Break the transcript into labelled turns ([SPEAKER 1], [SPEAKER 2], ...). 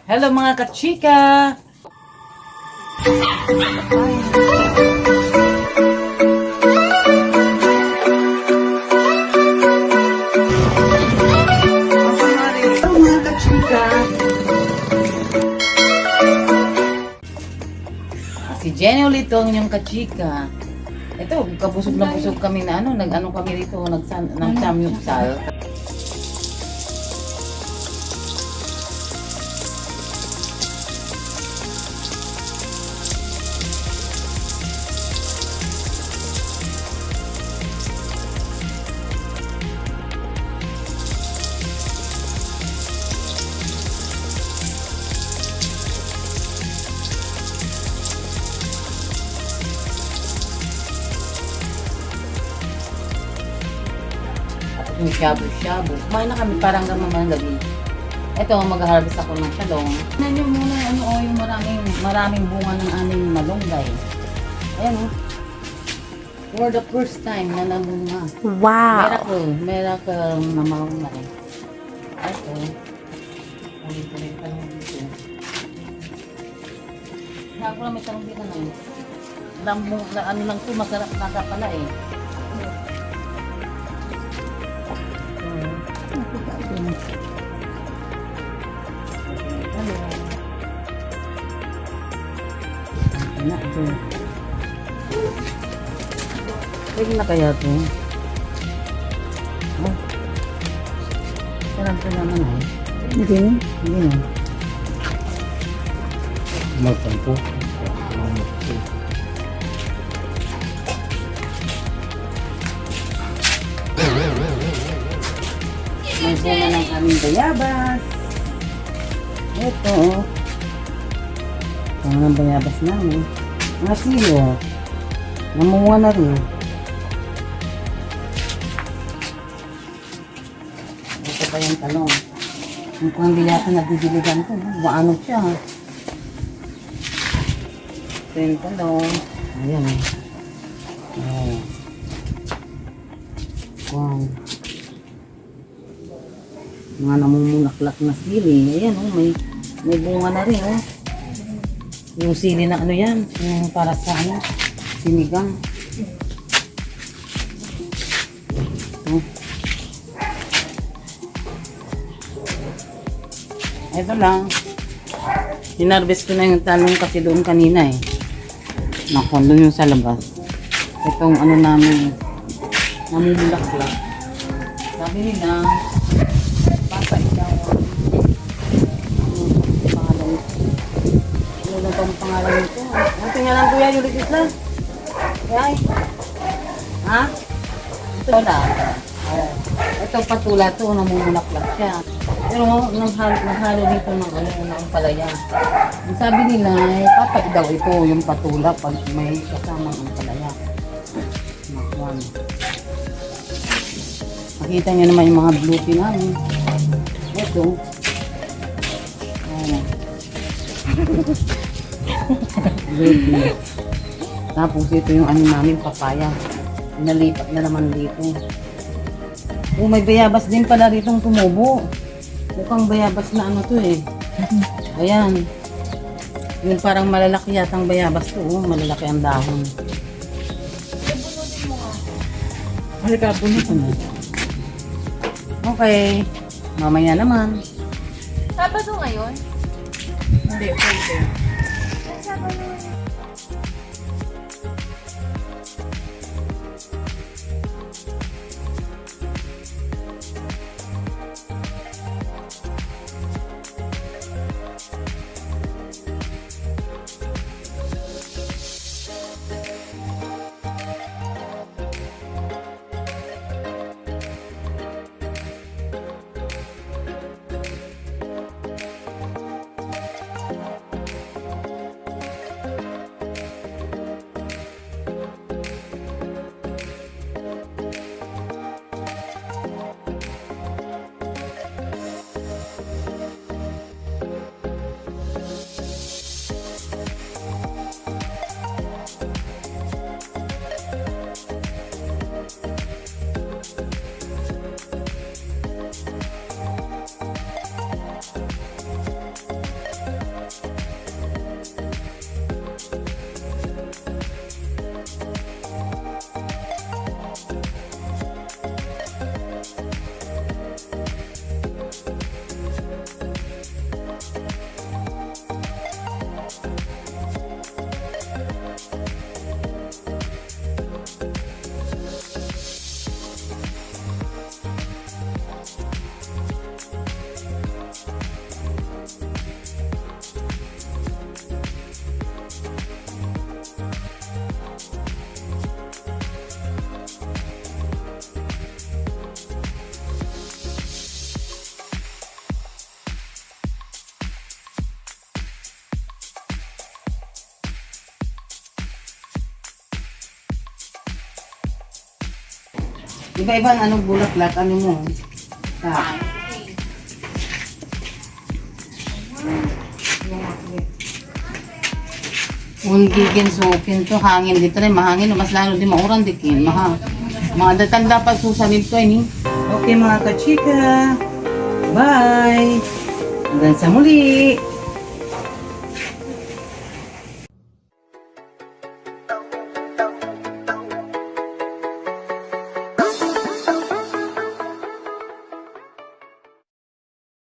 [SPEAKER 1] Hello mga kachika! Hello mga kachika! Si Jenny ulit ang inyong kachika. Ito, kabusog na busog kami na nag-ano kami rito, nag-samyupsal. Yung shabu-shabu. Kumain na kami parang gamang gabi. Ito, mag-harvest ako ng talong. Tignan nyo muna yung maraming bunga ng aming malunggay. Ayan for the first time na namunga.
[SPEAKER 2] Wow!
[SPEAKER 1] Miracle na malunggay. Ito. Ulit-ulit talong dito. Ako lang may talong dito na yun. Ano lang ito, masarap na pala eh. Na ito. Pwede na kaya ito? Oh. Sarap ito naman eh. Hindi na.
[SPEAKER 3] Magtampo.
[SPEAKER 1] May bunga ng aming bayabas. Ito. Ito ang bayabas namin. Mga silo. Namunga na rin. Ito pa yung talong. Mukhang hindi yata nagdidiligan ko. Maano siya. Ito yung talong. Ayan. Oh. Wow. Mga namumulaklak na sili. Ayan may bunga na rin Yung sili na yan, yung para sa sinigang. Ito lang. Hinarvest ko na yung talong kasi doon kanina eh. Naku, doon yung sa labas. Itong namin, namumulaklak. Sabi nila, basta ikaw ang pangalan nito. Ang tingnan ko yan, yung Isla. Yan. Ha? Ito na. Ito patula to, namumulaklak siya. Pero naghalo dito ng palaya. Ang sabi nila, papak daw ito yung patula pag may kasama ang palaya. Nakwan. Makita niyo naman yung mga blue pea namin. Ito. Ayan. Blue. Tapos ito yung namin papaya. Nalipat na naman dito. May bayabas din pala rito tumubo. Mukhang bayabas na to eh. Ayan. Yung parang malalaki yatang bayabas to. Malalaki ang dahon. Halika, bunot mo. Okay. Mamaya naman.
[SPEAKER 2] Sabado ngayon?
[SPEAKER 1] Hindi, Friday.
[SPEAKER 2] Sabado.
[SPEAKER 1] Iba-iba ang anong bulaklak, ano mo. Ah. Kung gigin sukin to, hangin dito rin, mahangin, mas lalo din mauran dikin, mga datang dapat susanib ko ini. Okay mga kachika, bye! Hanggang sa muli!